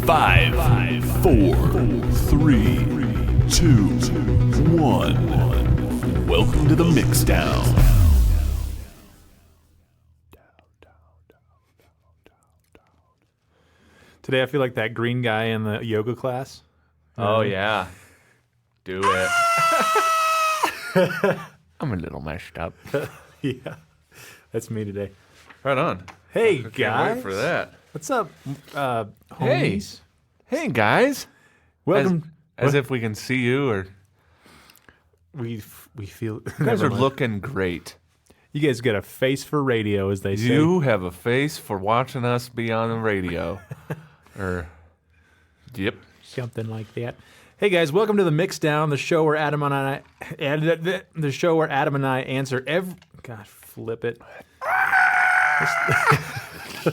5, 4, 3, 2, 1. Welcome to the Mixdown. Today I feel like that green guy in the yoga class. Oh, yeah. Do it. I'm a little messed up. Yeah, that's me today. Right on. Hey, I can't guys. wait for that. What's up, Hey. homies? Hey, guys. Welcome. As if we can see you, or We feel... you guys Never are mind. looking great. You guys got a face for radio, as they say. You have a face for watching us be on the radio. Yep. Something like that. Hey guys, welcome to the Mixdown, the show where Adam and I answer every... God, flip it.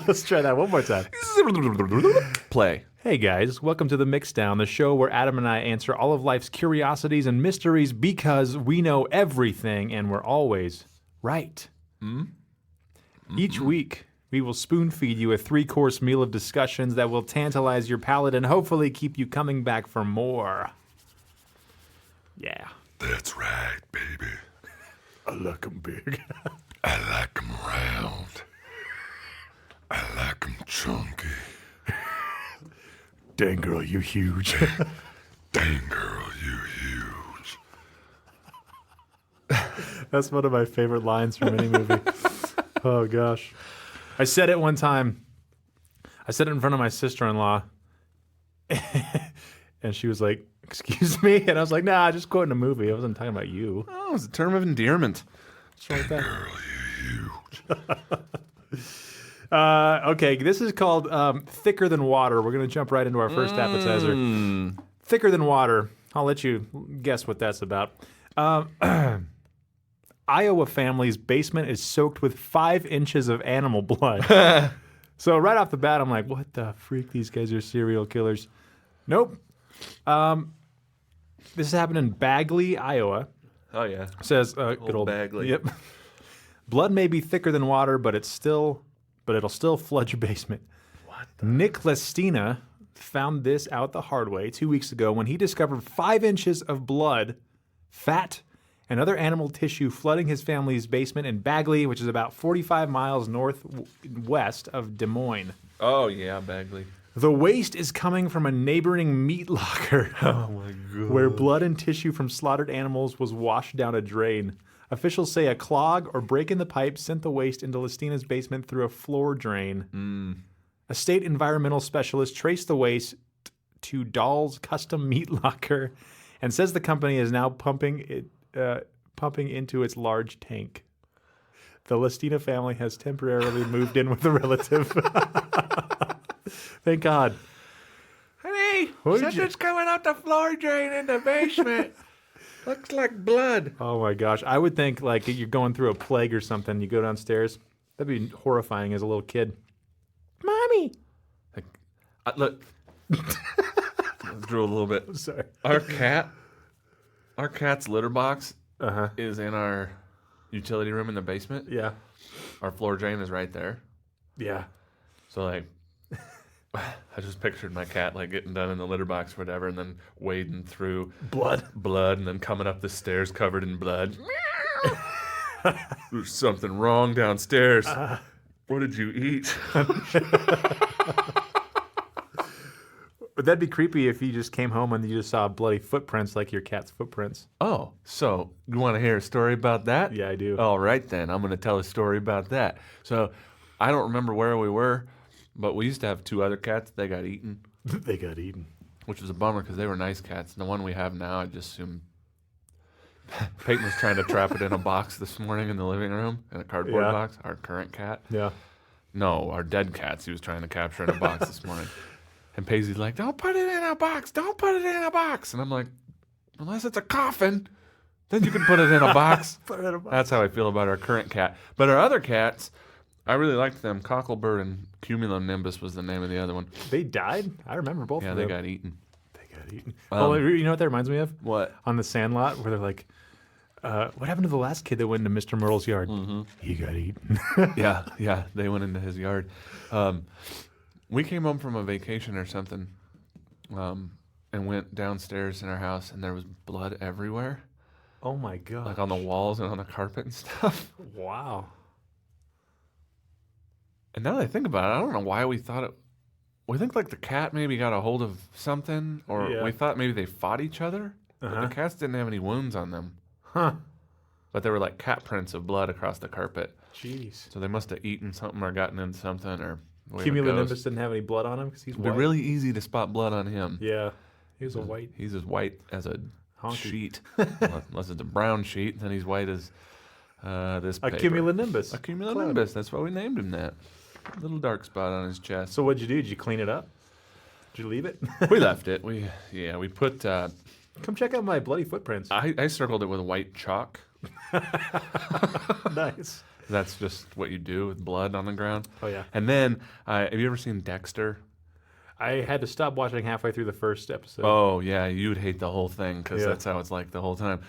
Let's try that one more time. Play. Hey guys, welcome to the Mixdown, the show where Adam and I answer all of life's curiosities and mysteries because we know everything and we're always right. Each week, we will spoon feed you a 3-course meal of discussions that will tantalize your palate and hopefully keep you coming back for more. Yeah. That's right, baby. I like 'em big. I like 'em round. I like 'em chunky. Dang girl, you huge. Dang, girl, you huge. That's one of my favorite lines from any movie. Oh, gosh. I said it one time. I said it in front of my sister-in-law. And she was like, excuse me? And I was like, nah, just quoting a movie. I wasn't talking about you. Oh, it's a term of endearment. What's wrong with that? Girl, you huge. Okay, this is called Thicker Than Water. We're going to jump right into our first appetizer. Thicker Than Water. I'll let you guess what that's about. Iowa family's basement is soaked with 5 inches of animal blood. So right off the bat, I'm like, what the freak? These guys are serial killers. Nope. This happened in Bagley, Iowa. Oh, yeah. Says good old Bagley. Yep. Blood may be thicker than water, but it'll still flood your basement. What? Nick Lestina found this out the hard way 2 weeks ago when he discovered 5 inches of blood, fat, and other animal tissue flooding his family's basement in Bagley, which is about 45 miles northwest of Des Moines. Oh, yeah, Bagley. The waste is coming from a neighboring meat locker. Oh, my God. Where blood and tissue from slaughtered animals was washed down a drain. Officials say a clog or break in the pipe sent the waste into Lestina's basement through a floor drain. A state environmental specialist traced the waste to Dahl's custom meat locker and says the company is now pumping into its large tank. The Lestina family has temporarily moved in with a relative. Thank God. Honey, What'd something's coming out the floor drain in the basement. Looks like blood. Oh my gosh. I would think like you're going through a plague or something. You go downstairs. That'd be horrifying as a little kid. Mommy. Like, look. I drew a little bit. Sorry. Our cat's litter box is in our utility room in the basement. Yeah. Our floor drain is right there. Yeah. So, like, I just pictured my cat, like, getting done in the litter box or whatever, and then wading through blood, and then coming up the stairs covered in blood. There's something wrong downstairs. What did you eat? But that'd be creepy if you just came home and you just saw bloody footprints like your cat's footprints. Oh, so you want to hear a story about that? Yeah, I do. All right, then. I'm going to tell a story about that. So I don't remember where we were, but we used to have 2 other cats. They got eaten. They got eaten. Which was a bummer because they were nice cats. And the one we have now, I just assume Peyton was trying to trap it in a box this morning in the living room, in a cardboard box, our current cat. Yeah. No, our dead cats he was trying to capture in a box this morning. And Paisley's like, don't put it in a box. Don't put it in a box. And I'm like, unless it's a coffin, then you can put it in a box. Put it in a box. That's how I feel about our current cat. But our other cats, I really liked them. Cocklebird and Cumulonimbus was the name of the other one. They died? I remember both Yeah, of they them. got eaten. They got eaten. Oh, you know what that reminds me of? What? On the Sandlot, where they're like, what happened to the last kid that went into Mr. Myrtle's yard? Mm-hmm. He got eaten. Yeah, they went into his yard. We came home from a vacation or something, and went downstairs in our house, and there was blood everywhere, Oh my god. like on the walls and on the carpet and stuff. Wow. And now that I think about it, I don't know why we thought it. We think like the cat maybe got a hold of something, or Yeah. we thought maybe they fought each other. But Uh-huh. the cats didn't have any wounds on them, Huh. but there were like cat prints of blood across the carpet. Jeez. So they must have eaten something or gotten into something, or whatever it goes. Cumulonimbus didn't have any blood on him because he's It'd be white. really easy to spot blood on him. Yeah. He was a white. He's as white as a Honky. sheet, unless it's a brown sheet. Then he's white as this A paper. cumulonimbus. A cumulonimbus. That's why we named him that. Little dark spot on his chest. So what'd you do? Did you clean it up? Did you leave it? We left it. We put. Come check out my bloody footprints. I circled it with white chalk. Nice. That's just what you do with blood on the ground. Oh yeah. And then, have you ever seen Dexter? I had to stop watching halfway through the first episode. Oh yeah, you would hate the whole thing because Yeah. that's how it's like the whole time.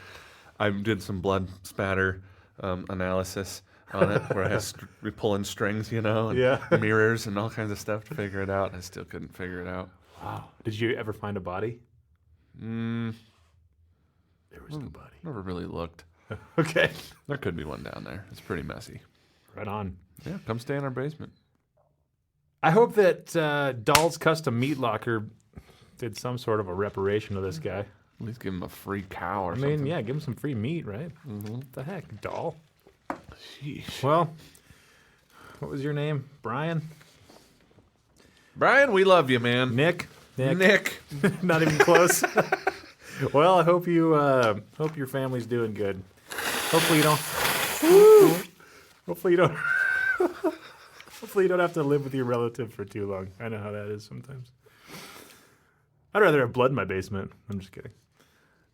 I did some blood spatter analysis on it, where I was pulling strings, and Yeah. mirrors and all kinds of stuff to figure it out. I still couldn't figure it out. Wow. Did you ever find a body? Mm, There was no body. never really looked. Okay. There could be one down there. It's pretty messy. Right on. Yeah, come stay in our basement. I hope that Doll's Custom Meat Locker did some sort of a reparation to this guy. At least give him a free cow or I something. mean, yeah, give him some free meat, right? What the heck, Doll? Sheesh. Well, what was your name? Brian? Brian, we love you, man. Nick? Nick. Not even close. Well, I hope hope your family's doing good. Hopefully you don't. Hopefully you don't. Hopefully you don't have to live with your relative for too long. I know how that is sometimes. I'd rather have blood in my basement. I'm just kidding.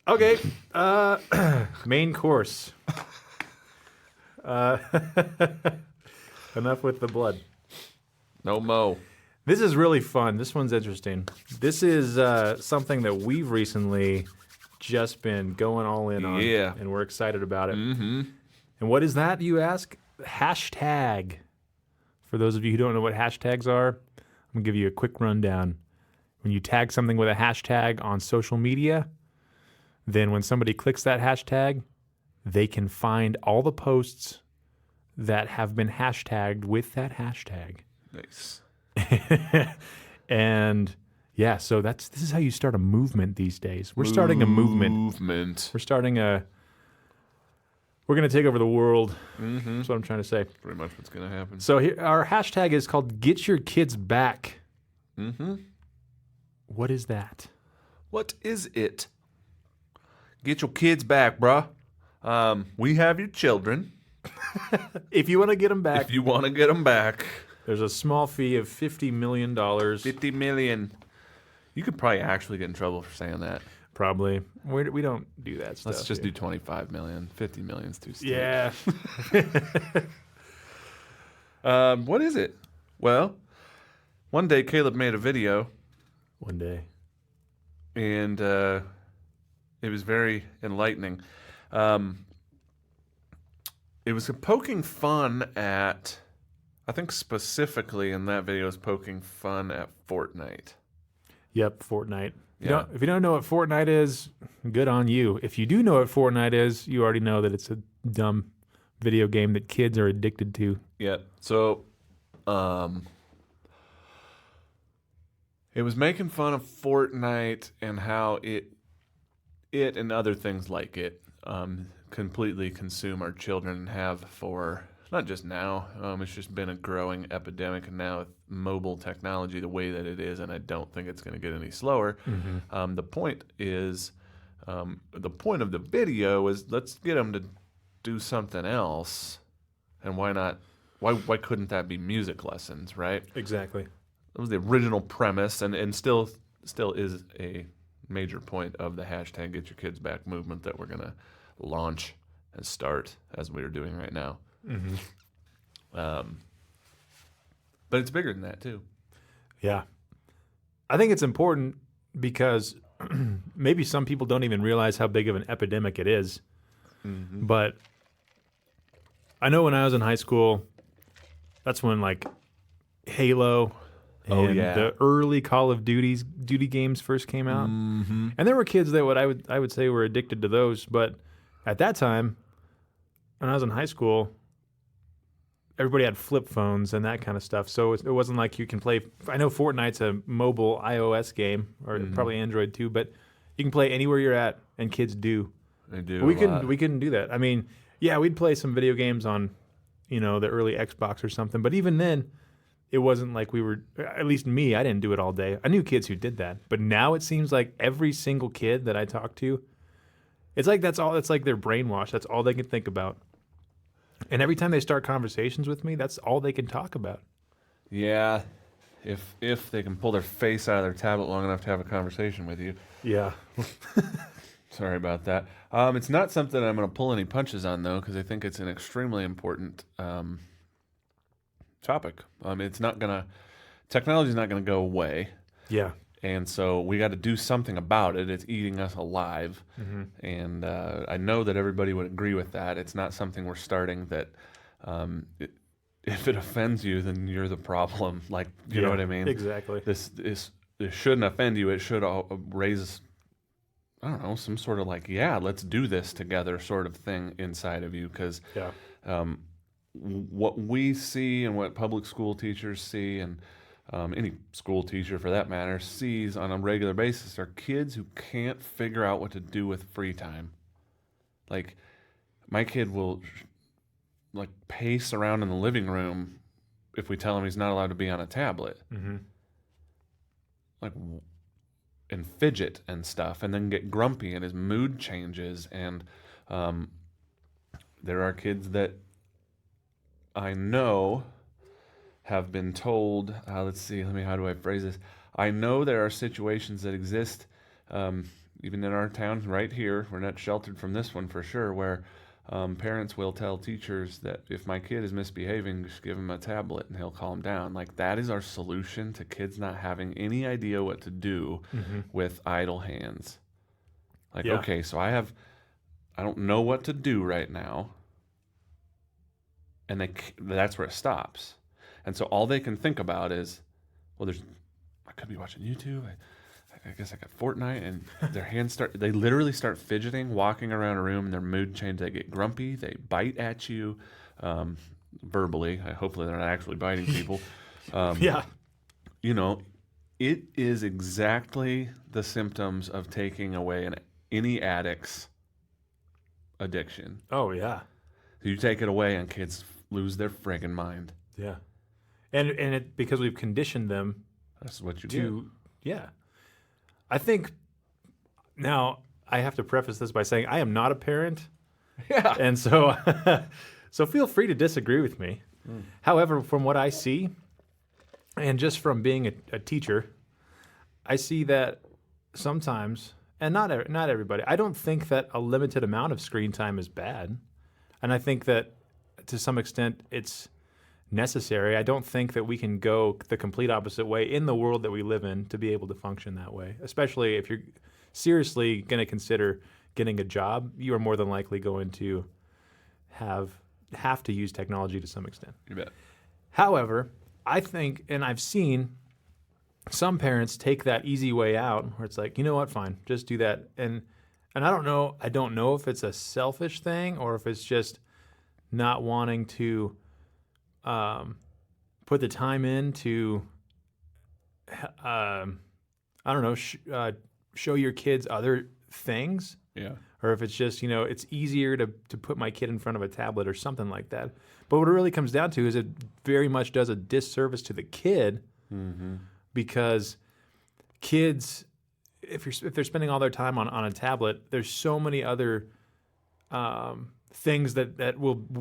Okay. Main course. Enough with the blood. No mo. This is really fun. This one's interesting. This is something that we've recently just been going all in on. Yeah. And we're excited about it. Mm-hmm. And what is that, you ask? Hashtag. For those of you who don't know what hashtags are, I'm going to give you a quick rundown. When you tag something with a hashtag on social media, then when somebody clicks that hashtag, they can find all the posts that have been hashtagged with that hashtag. Nice. And yeah, so this is how you start a movement these days. We're starting a movement. Movement. We're going to take over the world. That's what I'm trying to say. Pretty much what's going to happen. So here, our hashtag is called Get Your Kids Back. Mm-hmm. What is that? What is it? Get your kids back, bruh. We have your children. If you want to get them back, If you want to get them back, there's a small fee of $50 million. 50 million. You could probably actually get in trouble for saying that. Probably. We don't do that stuff. Let's just here. do 25 million. 50 million's too steep. Yeah. What is it? Well, one day Caleb made a video, One day. and it was very enlightening. It was poking fun at, I think specifically in that video, it was poking fun at Fortnite. Yep, Fortnite. Yeah. If you don't know what Fortnite is, good on you. If you do know what Fortnite is, you already know that it's a dumb video game that kids are addicted to. Yeah. So, it was making fun of Fortnite and how it and other things like it completely consume our children and have for not just now. It's just been a growing epidemic, and now with mobile technology the way that it is, and I don't think it's going to get any slower. The point is, the point of the video is let's get them to do something else, and why not? Why couldn't that be music lessons, right? Exactly. That was the original premise, and still is a major point of the hashtag Get Your Kids Back movement that we're going to launch and start as we are doing right now. But it's bigger than that too. Yeah. I think it's important because maybe some people don't even realize how big of an epidemic it is. But I know when I was in high school, that's when like Halo And Oh, yeah. the early Call of Duty games first came out. Mm-hmm. And there were kids that I would say were addicted to those, but at that time, when I was in high school, everybody had flip phones and that kind of stuff. So it wasn't like you can play. I know Fortnite's a mobile iOS game, or probably Android too, but you can play anywhere you're at, and kids do. They do. We couldn't do that. I mean, yeah, we'd play some video games on, the early Xbox or something, but even then, it wasn't like we were. At least me, I didn't do it all day. I knew kids who did that, but now it seems like every single kid that I talk to, it's like that's all. It's like they're brainwashed. That's all they can think about. And every time they start conversations with me, that's all they can talk about. Yeah, if they can pull their face out of their tablet long enough to have a conversation with you. Yeah. Sorry about that. It's not something I'm going to pull any punches on, though, because I think it's an extremely important topic. Technology's not going to go away. Yeah. And so we got to do something about it. It's eating us alive. Mm-hmm. And I know that everybody would agree with that. It's not something we're starting that if it offends you, then you're the problem. Like, you know what I mean? Exactly. This shouldn't offend you. It should raise, I don't know, some sort of like, yeah, let's do this together sort of thing inside of you. Because what we see and what public school teachers see and any school teacher for that matter sees on a regular basis are kids who can't figure out what to do with free time. Like, my kid will like pace around in the living room if we tell him he's not allowed to be on a tablet. Mm-hmm. Like, and fidget and stuff, and then get grumpy, and his mood changes. And there are kids that I know have been told, how do I phrase this? I know there are situations that exist, even in our town right here, we're not sheltered from this one for sure, where parents will tell teachers that if my kid is misbehaving, just give him a tablet and he'll calm down. Like, that is our solution to kids not having any idea what to do with idle hands. Like, okay, so I don't know what to do right now. And that's where it stops. And so all they can think about is, well, I could be watching YouTube. I guess I got Fortnite, and their hands they literally start fidgeting, walking around a room, and their mood changes. They get grumpy. They bite at you verbally. Hopefully they're not actually biting people. Yeah. It is exactly the symptoms of taking away any addict's addiction. Oh, yeah. So you take it away, and kids lose their friggin' mind. Yeah. And because we've conditioned them. That's what you do. Yeah. I think now I have to preface this by saying I am not a parent. Yeah. And so so feel free to disagree with me. However, from what I see, and just from being a teacher, I see that sometimes, and not everybody, I don't think that a limited amount of screen time is bad. And I think that to some extent it's necessary. I don't think that we can go the complete opposite way in the world that we live in to be able to function that way, especially if you're seriously going to consider getting a job. You are more than likely going to have to use technology to some extent. You bet. However, I think, and I've seen some parents take that easy way out where it's like, you know what, fine, just do that. And I don't know if it's a selfish thing or if it's just not wanting to put the time in to, show your kids other things. Yeah. Or if it's just, it's easier to put my kid in front of a tablet or something like that. But what it really comes down to is it very much does a disservice to the kid because kids, if they're spending all their time on a tablet, there's so many other things that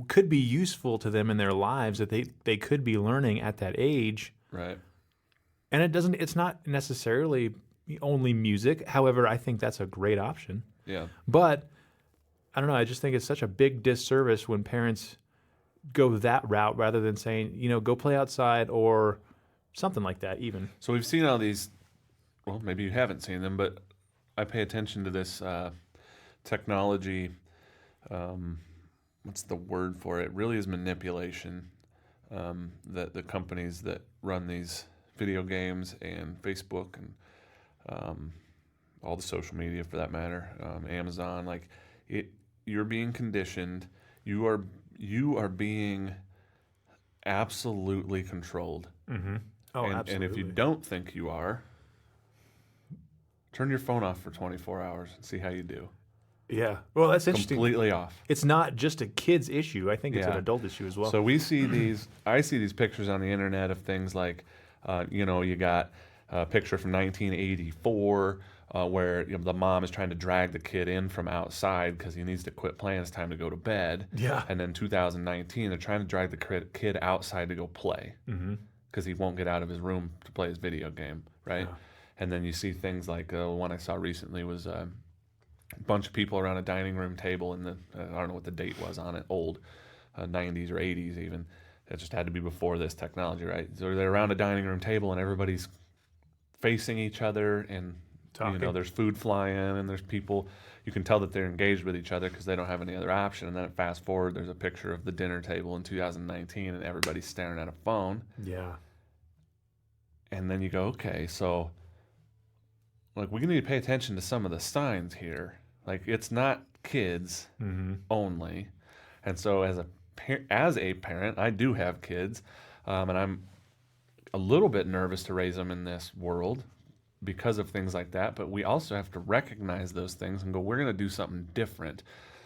could be useful to them in their lives that they could be learning at that age. Right. And it's not necessarily only music. However, I think that's a great option. Yeah. But I don't know, I just think it's such a big disservice when parents go that route rather than saying, go play outside or something like that even. So we've seen all these, well, maybe you haven't seen them, but I pay attention to this technology. What's the word for it? It really is manipulation that the companies that run these video games and Facebook and all the social media for that matter, Amazon, like you're being conditioned. You are being absolutely controlled. Mm-hmm. Oh, absolutely. And if you don't think you are, turn your phone off for 24 hours and see how you do. Yeah. Well, that's interesting. Completely off. It's not just a kid's issue. I think it's Yeah. an adult issue as well. So we see I see these pictures on the internet of things like, you got a picture from 1984 where the mom is trying to drag the kid in from outside because he needs to quit playing. It's time to go to bed. Yeah. And then 2019, they're trying to drag the kid outside to go play because he won't get out of his room to play his video game, right? Yeah. And then you see things like the one I saw recently was a bunch of people around a dining room table, and I don't know what the date was on it, old 90s or 80s even. It just had to be before this technology, right? So they're around a dining room table, and everybody's facing each other, and Talking. there's food flying, and there's people. You can tell that they're engaged with each other because they don't have any other option. And then fast forward, there's a picture of the dinner table in 2019, and everybody's staring at a phone. Yeah. And then you go, okay, so like we need to pay attention to some of the signs here. Like it's not kids only. And so as a parent, I do have kids, and I'm a little bit nervous to raise them in this world because of things like that. But we also have to recognize those things and go, we're going to do something different.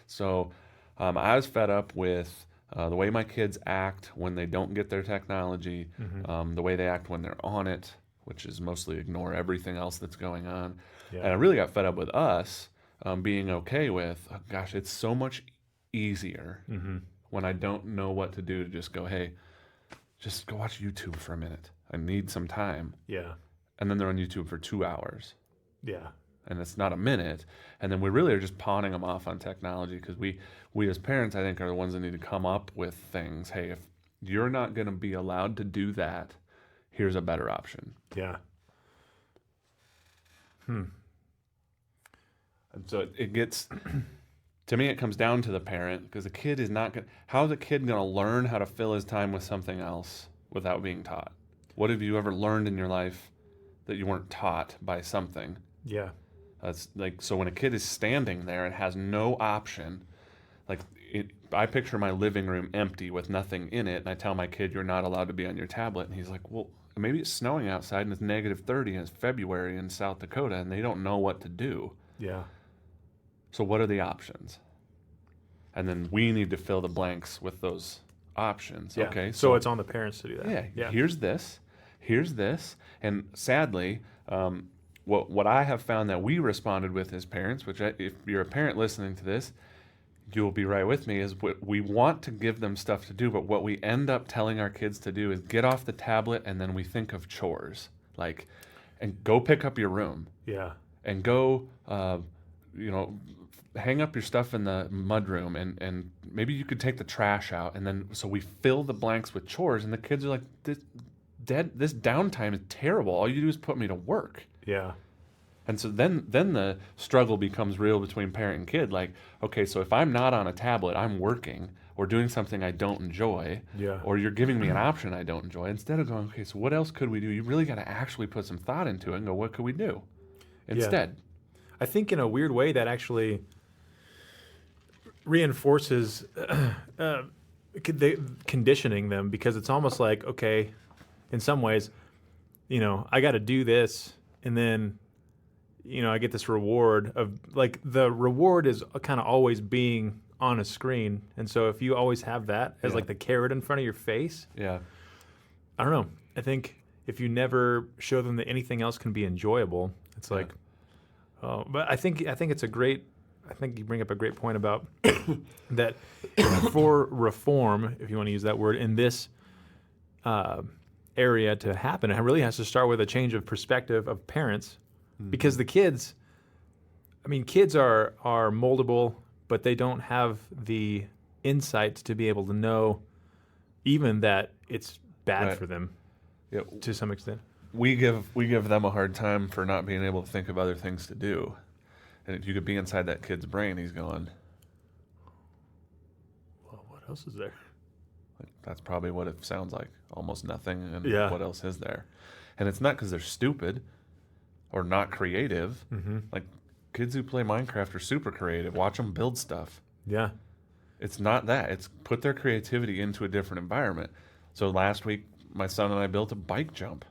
So I was fed up with the way my kids act when they don't get their technology, the way they act when they're on it, which is mostly ignore everything else that's going on. Yeah. And I really got fed up with us being okay with, oh, gosh, it's so much easier when I don't know what to do to just go, hey, just go watch YouTube for a minute. I need some time. Yeah. And then they're on YouTube for 2 hours. Yeah. And it's not a minute. And then we really are just pawning them off on technology because we as parents, I think, are the ones that need to come up with things. Hey, if you're not going to be allowed to do that, here's a better option. Yeah. And so it gets, to me, it comes down to the parent because the kid is not going to, how's a kid going to learn how to fill his time with something else without being taught? What have you ever learned in your life that you weren't taught by something? Yeah. That's like, so when a kid is standing there and has no option, like I picture my living room empty with nothing in it, and I tell my kid, you're not allowed to be on your tablet. And he's like, well, maybe it's snowing outside and it's -30 and it's February in South Dakota and they don't know what to do. Yeah. So what are the options? And then we need to fill the blanks with those options. Yeah. Okay. So it's on the parents to do that. Yeah. Here's this. And sadly, what I have found that we responded with as parents, which if you're a parent listening to this, you'll be right with me, is we want to give them stuff to do, but what we end up telling our kids to do is get off the tablet, and then we think of chores, like, and go pick up your room. Yeah. And go, hang up your stuff in the mudroom, and maybe you could take the trash out, and then so we fill the blanks with chores, and the kids are like, this downtime is terrible. All you do is put me to work. Yeah. And so then the struggle becomes real between parent and kid. Like, okay, so if I'm not on a tablet, I'm working or doing something I don't enjoy, or you're giving me an option I don't enjoy, instead of going, okay, so what else could we do? You really got to actually put some thought into it and go, what could we do instead? I think in a weird way that actually reinforces conditioning them, because it's almost like, okay, in some ways, I got to do this, and then I get this reward of, like, the reward is kind of always being on a screen. And so if you always have that as like the carrot in front of your face, I don't know. I think if you never show them that anything else can be enjoyable, it's like, oh, but I think it's I think you bring up a great point about that for reform, if you want to use that word, in this area to happen, it really has to start with a change of perspective of parents. Because the kids are moldable, but they don't have the insight to be able to know even that it's bad for them to some extent. We give them a hard time for not being able to think of other things to do. And if you could be inside that kid's brain, he's going, Well, what else is there? Like, that's probably what it sounds like. Almost nothing. And Yeah. what else is there? And it's not because they're stupid or not creative. Like, kids who play Minecraft are super creative. Watch them build stuff. Yeah. It's not that. It's put their creativity into a different environment. So last week, my son and I built a bike jump.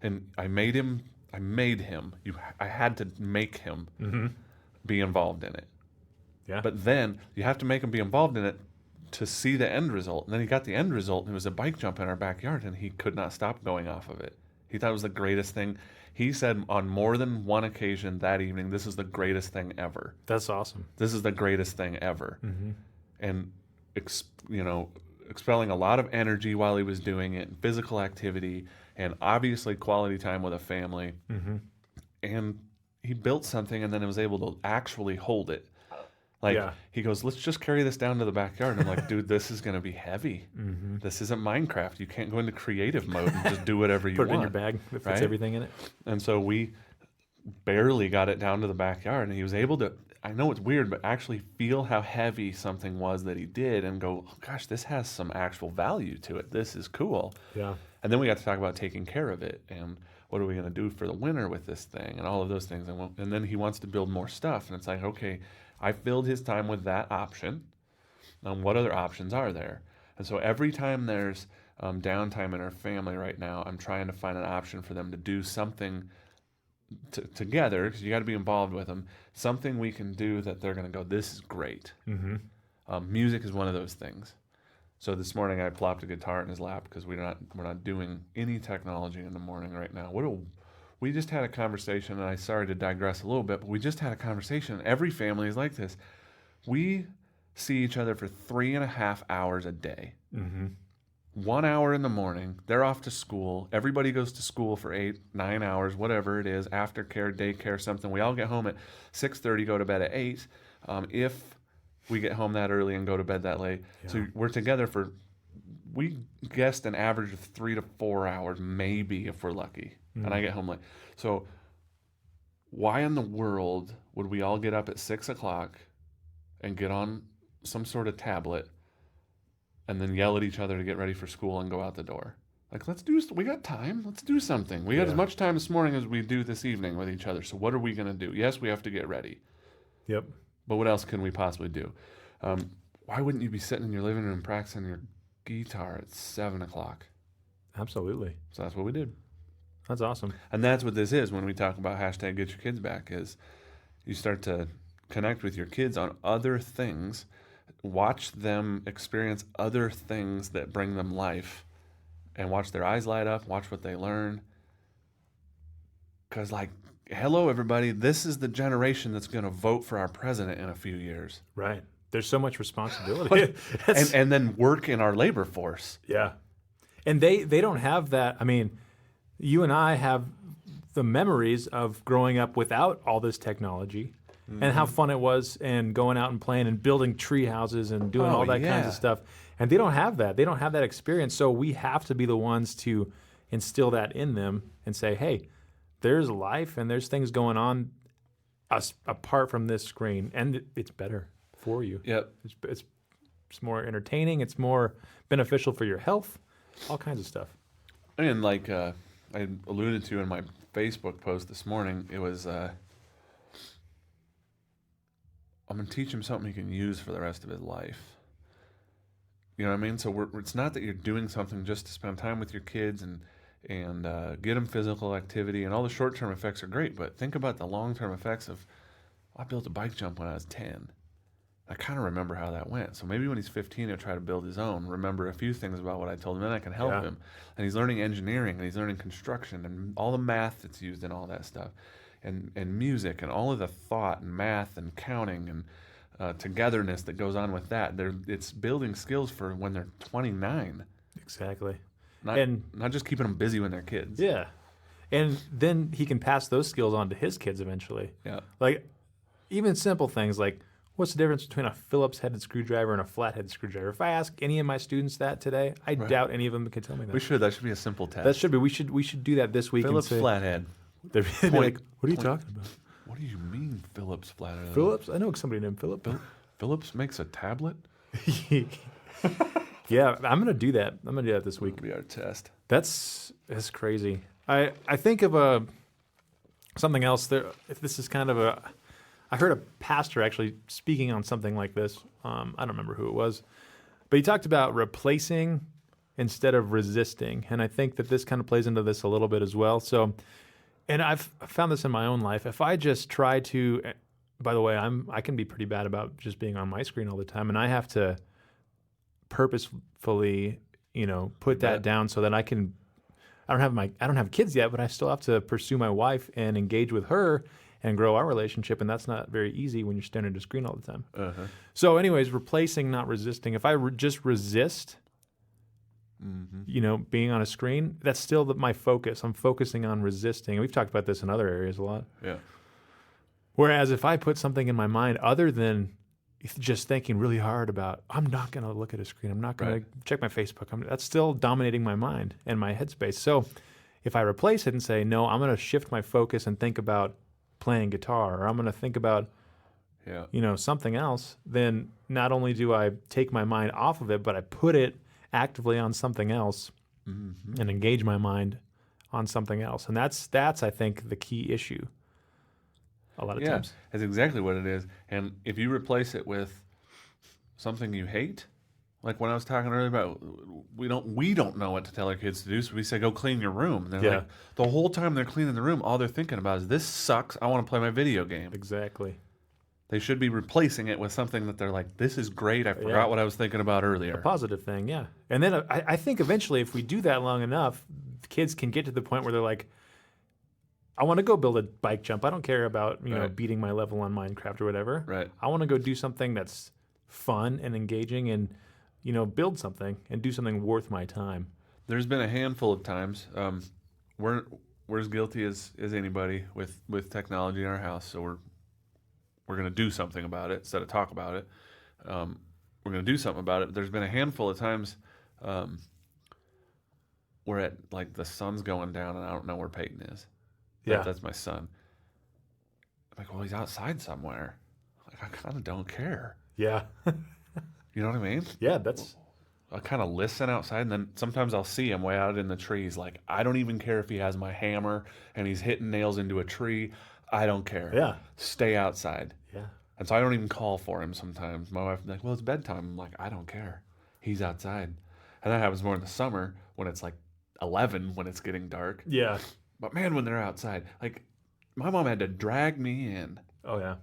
And I made him. I had to make him be involved in it. Yeah. But then you have to make him be involved in it to see the end result. And then he got the end result, and it was a bike jump in our backyard, and he could not stop going off of it. He thought it was the greatest thing. He said on more than one occasion that evening, this is the greatest thing ever. That's awesome. This is the greatest thing ever. And, expelling a lot of energy while he was doing it, and physical activity, and obviously quality time with a family. And he built something and then was able to actually hold it. Like, Yeah. he goes, let's just carry this down to the backyard. And I'm like, dude, this is going to be heavy. This isn't Minecraft. You can't go into creative mode and just do whatever you Put want. it in your bag that fits right? everything in it. And so we barely got it down to the backyard. And he was able to, I know it's weird, but actually feel how heavy something was that he did and go, oh, gosh, this has some actual value to it. This is cool. Yeah. And then we got to talk about taking care of it and what are we going to do for the winter with this thing and all of those things. And then he wants to build more stuff. And it's like, okay, I filled his time with that option. What other options are there? And so every time there's downtime in our family right now, I'm trying to find an option for them to do something together, because you got to be involved with them. Something we can do that they're going to go, this is great. Music is one of those things. So this morning I plopped a guitar in his lap because we're not doing any technology in the morning right now. We just had a conversation, and I'm sorry to digress a little bit, but we just had a conversation. Every family is like this. We see each other for 3.5 hours a day. 1 hour in the morning, they're off to school. Everybody goes to school for 8-9 hours, whatever it is, aftercare, daycare, something. We all get home at 6:30, go to bed at 8. If we get home that early and go to bed that late. Yeah. So we're together we guessed an average of 3 to 4 hours, maybe if we're lucky. And I get home late. So why in the world would we all get up at 6 o'clock and get on some sort of tablet and then yell at each other to get ready for school and go out the door? Like, we got time. Let's do something. We got as much time this morning as we do this evening with each other. So what are we going to do? Yes, we have to get ready. Yep. But what else can we possibly do? Why wouldn't you be sitting in your living room practicing your guitar at 7 o'clock? Absolutely. So that's what we did. That's awesome. And that's what this is when we talk about hashtag get your kids back, is you start to connect with your kids on other things, watch them experience other things that bring them life, and watch their eyes light up, watch what they learn. Because, like, hello, everybody, this is the generation that's going to vote for our president in a few years. Right. There's so much responsibility. and then work in our labor force. Yeah. And they don't have that. I mean, you and I have the memories of growing up without all this technology and how fun it was, and going out and playing and building tree houses and doing all that kinds of stuff. And they don't have that. They don't have that experience. So we have to be the ones to instill that in them and say, hey, there's life and there's things going on apart from this screen, and it's better for you. Yep. It's more entertaining. It's more beneficial for your health. All kinds of stuff. And like I alluded to in my Facebook post this morning, it was I'm going to teach him something he can use for the rest of his life. You know what I mean? So it's not that you're doing something just to spend time with your kids and get them physical activity, and all the short-term effects are great, but think about the long-term effects of, I built a bike jump when I was 10. I kind of remember how that went. So maybe when he's 15, he'll try to build his own, remember a few things about what I told him, and I can help him. And he's learning engineering, and he's learning construction, and all the math that's used in all that stuff, and music, and all of the thought and math and counting and togetherness that goes on with that. It's building skills for when they're 29. Exactly. Not just keeping them busy when they're kids. Yeah. And then he can pass those skills on to his kids eventually. Yeah. Like, even simple things like, what's the difference between a Phillips-headed screwdriver and a flat-headed screwdriver? If I ask any of my students that today, I doubt any of them can tell me that. We should. That should be a simple test. That should be. We should do that this week. Phillips and say, flathead. They're like, what are you talking about? What do you mean Phillips flathead? Phillips? I know somebody named Philip. Phillips makes a tablet? Yeah, I'm gonna do that. I'm gonna do that this week. It'll be our test. That's crazy. I think of something else. There, if this is kind of I heard a pastor actually speaking on something like this. I don't remember who it was, but he talked about replacing instead of resisting, and I think that this kind of plays into this a little bit as well. So, and I've found this in my own life. If I just try to, by the way, I can be pretty bad about just being on my screen all the time, and I have to purposefully, put that down so that I can. I don't have kids yet, but I still have to pursue my wife and engage with her and grow our relationship, and that's not very easy when you're staring at a screen all the time. Uh-huh. So, anyways, replacing, not resisting. If I just resist, being on a screen, that's still my focus. I'm focusing on resisting. We've talked about this in other areas a lot. Yeah. Whereas if I put something in my mind other than just thinking really hard about, I'm not going to look at a screen, I'm not going to check my Facebook, that's still dominating my mind and my headspace. So if I replace it and say, no, I'm going to shift my focus and think about playing guitar, or I'm going to think about something else, then not only do I take my mind off of it, but I put it actively on something else and engage my mind on something else. And that's I think the key issue a lot of times. That's exactly what it is. And if you replace it with something you hate, like when I was talking earlier about we don't know what to tell our kids to do, so we say go clean your room. And they're like, the whole time they're cleaning the room, all they're thinking about is this sucks, I want to play my video game. Exactly. They should be replacing it with something that they're like, this is great, I forgot what I was thinking about earlier. A positive thing, yeah. And then I think eventually if we do that long enough, kids can get to the point where they're like, I want to go build a bike jump. I don't care about beating my level on Minecraft or whatever. Right. I want to go do something that's fun and engaging and build something and do something worth my time. There's been a handful of times we're as guilty as anybody with technology in our house. So we're going to do something about it instead of talk about it. We're going to do something about it. There's been a handful of times where the sun's going down and I don't know where Peyton is. That's my son. I'm like, well, he's outside somewhere. I kind of don't care. Yeah. You know what I mean? Yeah, that's... I kind of listen outside, and then sometimes I'll see him way out in the trees. Like, I don't even care if he has my hammer and he's hitting nails into a tree. I don't care. Yeah. Stay outside. Yeah. And so I don't even call for him sometimes. My wife is like, well, it's bedtime. I'm like, I don't care. He's outside. And that happens more in the summer when it's like 11 when it's getting dark. Yeah. But man, when they're outside, my mom had to drag me in. Oh, yeah.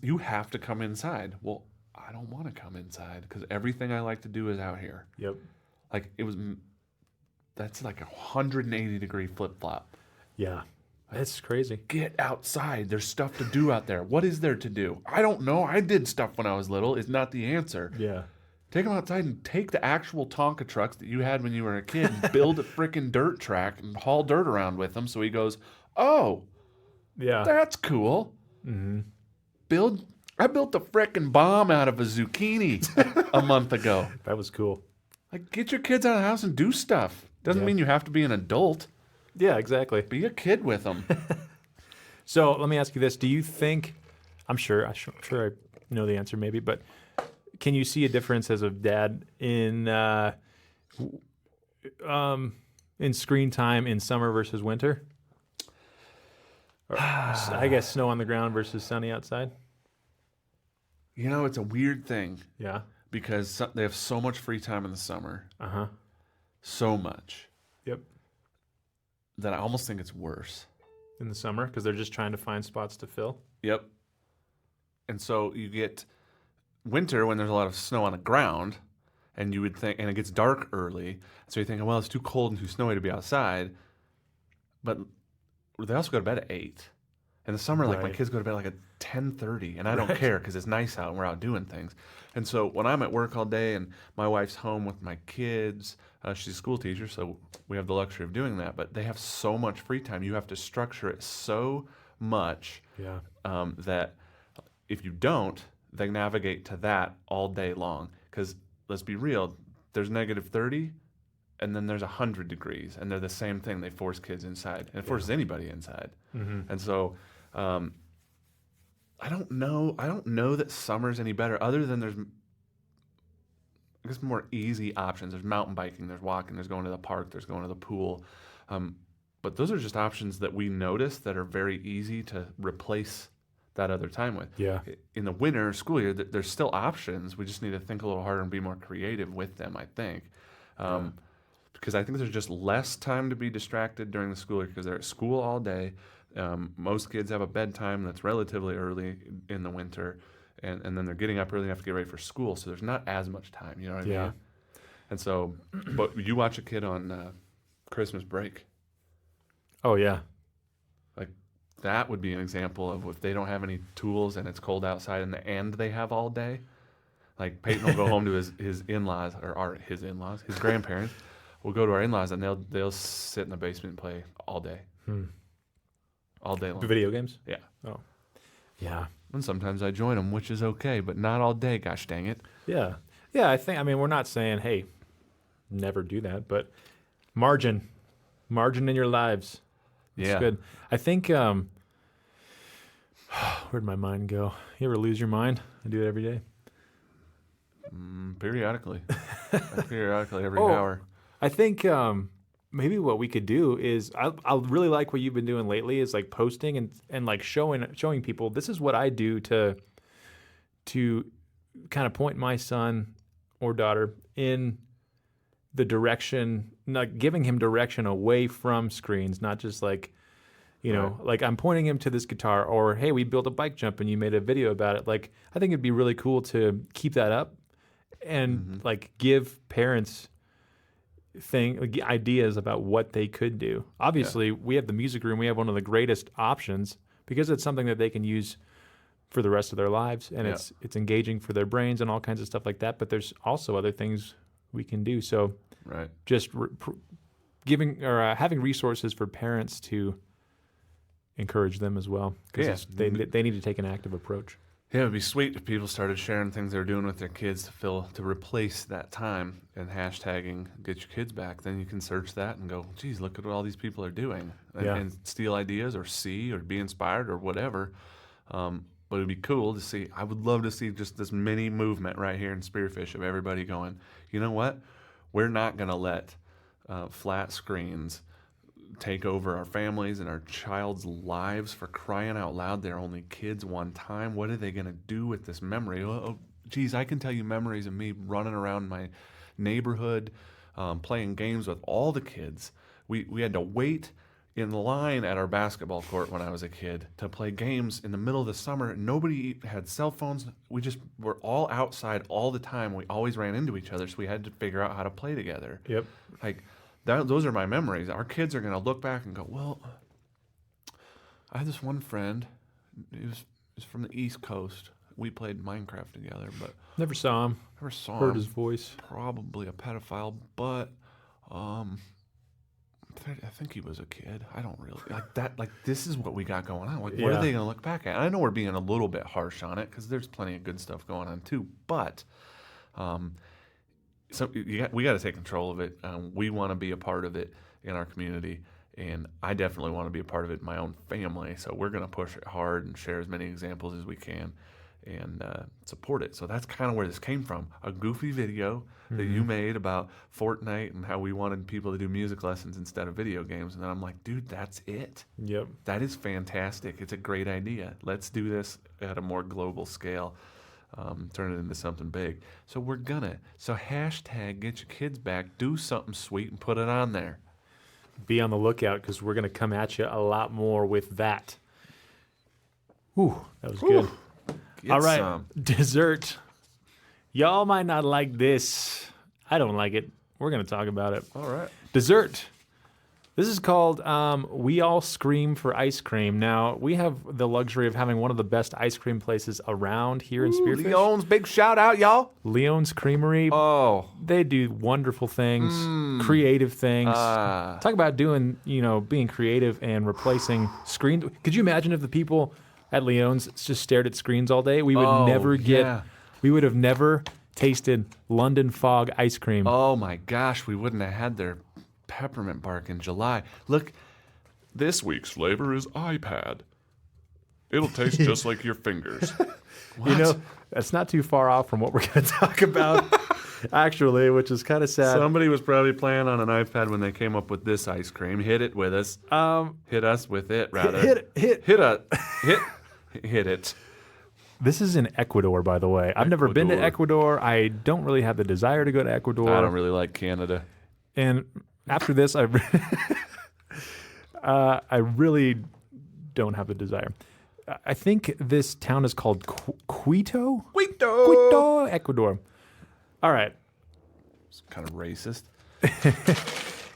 You have to come inside. Well, I don't want to come inside because everything I like to do is out here. Yep. That's like a 180-degree flip-flop. Yeah. That's crazy. Get outside. There's stuff to do out there. What is there to do? I don't know. I did stuff when I was little. It's not the answer. Yeah. Take them outside and take the actual Tonka trucks that you had when you were a kid and build a freaking dirt track and haul dirt around with them. So he goes, oh, yeah, that's cool. Mm-hmm. I built a freaking bomb out of a zucchini a month ago. That was cool. Get your kids out of the house and do stuff. Doesn't mean you have to be an adult. Yeah, exactly. Be a kid with them. So let me ask you this. Do you think, I'm sure I know the answer maybe, but can you see a difference as a dad in screen time in summer versus winter? Or, I guess snow on the ground versus sunny outside? It's a weird thing. Yeah. Because they have so much free time in the summer. Uh-huh. So much. Yep. That I almost think it's worse. In the summer, because they're just trying to find spots to fill? Yep. And so you get winter when there's a lot of snow on the ground, and you would think, and it gets dark early, so you're thinking, well, it's too cold and too snowy to be outside. But they also go to bed at 8. In the summer, my kids go to bed at 10:30, and I don't care because it's nice out and we're out doing things. And so when I'm at work all day and my wife's home with my kids, she's a school teacher, so we have the luxury of doing that. But they have so much free time. You have to structure it so much that if you don't, they navigate to that all day long. Because let's be real, there's -30, and then there's 100 degrees, and they're the same thing. They force kids inside, and it forces anybody inside. Mm-hmm. And so I don't know that summer's any better, other than I guess, more easy options. There's mountain biking, there's walking, there's going to the park, there's going to the pool. But those are just options that we notice that are very easy to replace that other time with. Yeah. In the winter school year, there's still options. We just need to think a little harder and be more creative with them, I think. Because I think there's just less time to be distracted during the school year because they're at school all day. Most kids have a bedtime that's relatively early in the winter, and then they're getting up early enough to get ready for school, so there's not as much time, you know what I mean? And so, but you watch a kid on Christmas break, Oh, yeah. like that would be an example of if they don't have any tools and it's cold outside and they have all day. Like Peyton will go home to his in-laws, or his in-laws, his grandparents. We'll go to our in-laws and they'll sit in the basement and play all day. All day long. Video games? Yeah. Oh. Yeah. And sometimes I join them, which is okay, but not all day, gosh dang it. Yeah. Yeah, I mean, we're not saying, hey, never do that, but margin in your lives. It's Yeah. good. I think, where'd my mind go? You ever lose your mind? I do it every day. Periodically. Periodically, every Oh. hour. I think maybe what we could do is I really like what you've been doing lately is like posting and like showing people this is what I do to kind of point my son or daughter in the direction, not giving him direction away from screens, not just like, you know, like I'm pointing him to this guitar or, hey, we built a bike jump and you made a video about it. Like, I think it'd be really cool to keep that up and like give parents ideas about what they could do. Obviously, we have the music room. We have one of the greatest options because it's something that they can use for the rest of their lives, and it's engaging for their brains and all kinds of stuff like that. But there's also other things we can do. So, just giving or having resources for parents to encourage them as well, because they need to take an active approach. Yeah, it'd be sweet if people started sharing things they're doing with their kids to replace that time and hashtagging "Get Your Kids Back." Then you can search that and go, "Geez, look at what all these people are doing," and steal ideas or see or be inspired or whatever. But it'd be cool to see. I would love to see just this mini movement right here in Spearfish of everybody going, you know what? We're not going to let flat screens take over our families and our child's lives. For crying out loud, they're only kids one time. What are they going to do with this memory? Oh, geez, I can tell you memories of me running around my neighborhood, playing games with all the kids. We had to wait in line at our basketball court when I was a kid to play games in the middle of the summer. Nobody had cell phones. We just were all outside all the time. We always ran into each other, so we had to figure out how to play together. Yep. Like, those are my memories. Our kids are going to look back and go, well, I had this one friend. He was from the East Coast. We played Minecraft together, but Never saw him. Heard his voice. Probably a pedophile, but I think he was a kid. I don't really like that. Like, this is what we got going on. Like, what are they going to look back at? I know we're being a little bit harsh on it because there's plenty of good stuff going on too. But so we got to take control of it. We want to be a part of it in our community, and I definitely want to be a part of it in my own family. So we're going to push it hard and share as many examples as we can and support it. So that's kind of where this came from. A goofy video that you made about Fortnite and how we wanted people to do music lessons instead of video games. And then I'm like, dude, that's it. Yep. That is fantastic. It's a great idea. Let's do this at a more global scale. Turn it into something big. So we're gonna. So hashtag get your kids back. Do something sweet and put it on there. Be on the lookout because we're going to come at you a lot more with that. Whew, that was good. Get All right, some. dessert. Y'all might not like this. I don't like it. We're going to talk about it. All right. Dessert. This is called We All Scream for Ice Cream. Now, we have the luxury of having one of the best ice cream places around here in Spearfish. Leon's, big shout out, y'all. Leon's Creamery. Oh. They do wonderful things, creative things. Ah. Talk about doing, being creative and replacing screens. Could you imagine if the people at Leon's just stared at screens all day? We would we would have never tasted London Fog ice cream. Oh my gosh, we wouldn't have had their peppermint bark in July. Look, this week's flavor is iPad. It'll taste just like your fingers. That's not too far off from what we're going to talk about. actually, which is kind of sad. Somebody was probably playing on an iPad when they came up with this ice cream. Hit it with us. Hit us with it, rather. Hit it. This is in Ecuador, by the way. I've never been to Ecuador. I don't really have the desire to go to Ecuador. I don't really like Canada. And after this, I really don't have the desire. I think this town is called Quito? Quito, Ecuador. All right. It's kind of racist.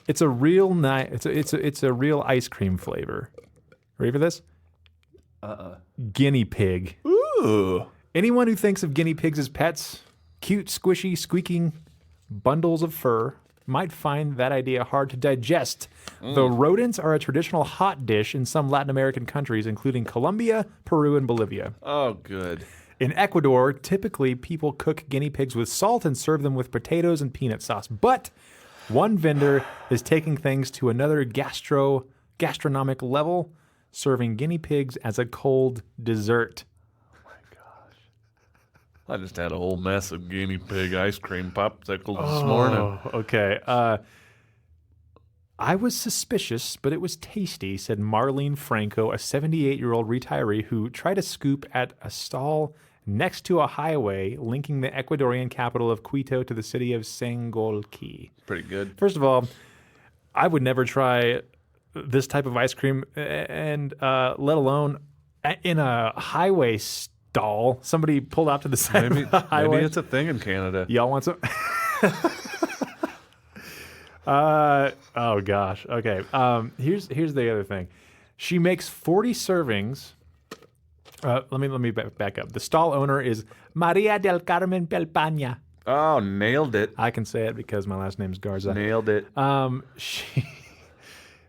It's a real it's a real ice cream flavor. Ready for this? Guinea pig. Ooh. Anyone who thinks of guinea pigs as pets, cute, squishy, squeaking bundles of fur, might find that idea hard to digest. The rodents are a traditional hot dish in some Latin American countries, including Colombia, Peru, and Bolivia. Oh, good. In Ecuador, typically people cook guinea pigs with salt and serve them with potatoes and peanut sauce. But one vendor is taking things to another gastronomic level, serving guinea pigs as a cold dessert. I just had a whole mess of guinea pig ice cream popsicles this morning. Okay. I was suspicious, but it was tasty, said Marlene Franco, a 78-year-old retiree who tried a scoop at a stall next to a highway linking the Ecuadorian capital of Quito to the city of Sangolquí. Pretty good. First of all, I would never try this type of ice cream, and let alone in a highway stall. Somebody pulled out to the side of the highway. Maybe it's a thing in Canada. Y'all want some? Oh gosh. Okay. Here's the other thing. She makes 40 servings. Let me back up. The stall owner is Maria del Carmen Pelpaña. Oh, nailed it. I can say it because my last name is Garza. Nailed it.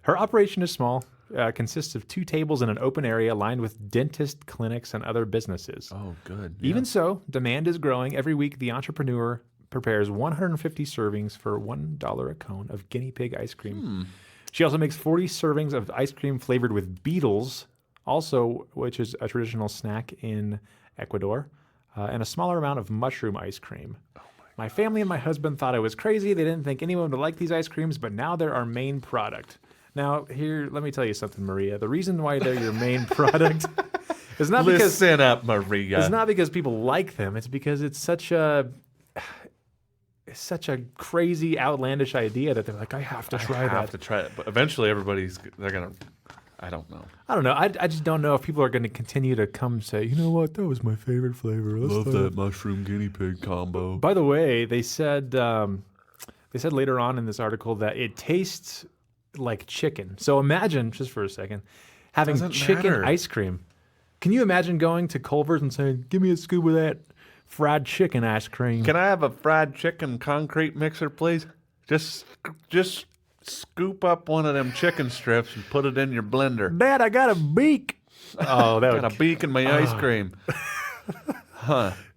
Her operation is small. Consists of 2 tables in an open area lined with dentist clinics and other businesses. Oh, good. Even so, demand is growing. Every week, the entrepreneur prepares 150 servings for $1 a cone of guinea pig ice cream. She also makes 40 servings of ice cream flavored with beetles, which is a traditional snack in Ecuador, and a smaller amount of mushroom ice cream. My family and my husband thought I was crazy. They didn't think anyone would like these ice creams, but now they're our main product. Now, here, let me tell you something, Maria. The reason why they're your main product is not because Listen up, Maria. it's not because people like them. It's because it's such a crazy, outlandish idea that they're like, I have to try I that. have to try it. But eventually they're going to, I don't know. I don't know. I just don't know if people are going to continue to come say, you know what, that was my favorite flavor. Let's Love try that it." mushroom guinea pig combo. By the way, they said later on in this article that it tastes like chicken. So imagine, just for a second, having Doesn't chicken matter. ice cream. Can you imagine going to Culver's and saying, give me a scoop of that fried chicken ice cream? Can I have a fried chicken concrete mixer, please? Just scoop up one of them chicken strips and put it in your blender. Dad, I got a beak. Oh, that Got a beak in my ice cream.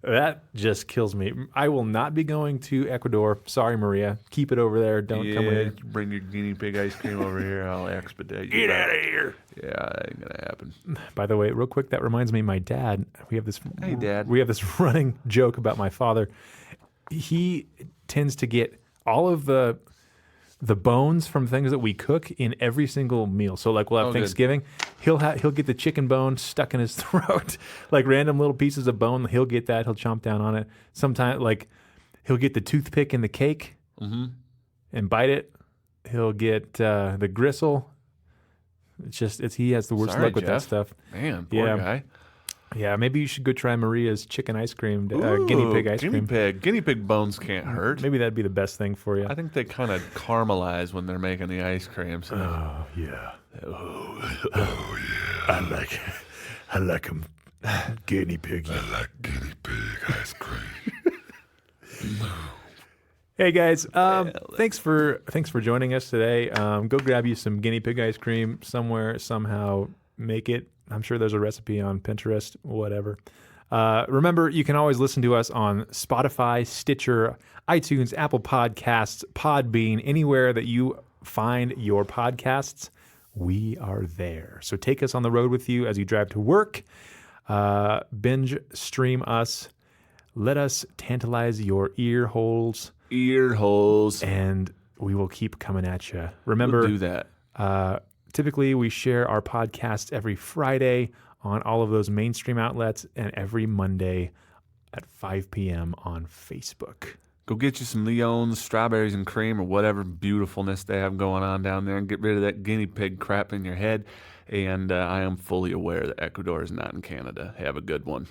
That just kills me. I will not be going to Ecuador. Sorry, Maria. Keep it over there. Don't come with me. Bring your guinea pig ice cream over here. I'll expedite you. Get out of here. Yeah, that ain't gonna happen. By the way, real quick, that reminds me, my dad. Hey, Dad. We have this running joke about my father. He tends to get all of the bones from things that we cook in every single meal. So like we'll have good. Thanksgiving, he'll get the chicken bone stuck in his throat, like random little pieces of bone. He'll get that. He'll chomp down on it. Sometimes like he'll get the toothpick in the cake and bite it. He'll get the gristle. He has the worst Sorry, luck with that Jeff. stuff. Man, poor guy. Yeah, maybe you should go try Maria's chicken ice cream, guinea pig ice cream. Guinea pig bones can't hurt. Maybe that'd be the best thing for you. I think they kind of caramelize when they're making the ice cream. So Oh yeah, I like them guinea piggy. I like guinea pig ice cream. Hey guys, thanks for joining us today. Go grab you some guinea pig ice cream somewhere, somehow make it. I'm sure there's a recipe on Pinterest, whatever. Remember, you can always listen to us on Spotify, Stitcher, iTunes, Apple Podcasts, Podbean, anywhere that you find your podcasts. We are there. So take us on the road with you as you drive to work. Binge stream us Let us tantalize your ear holes, Ear holes. and we will keep coming at you. We'll Remember, do that. typically we share our podcast every Friday on all of those mainstream outlets and every Monday at 5 p.m. on Facebook. Go get you some Leon's, strawberries and cream, or whatever beautifulness they have going on down there, and get rid of that guinea pig crap in your head. And I am fully aware that Ecuador is not in Canada. Have a good one.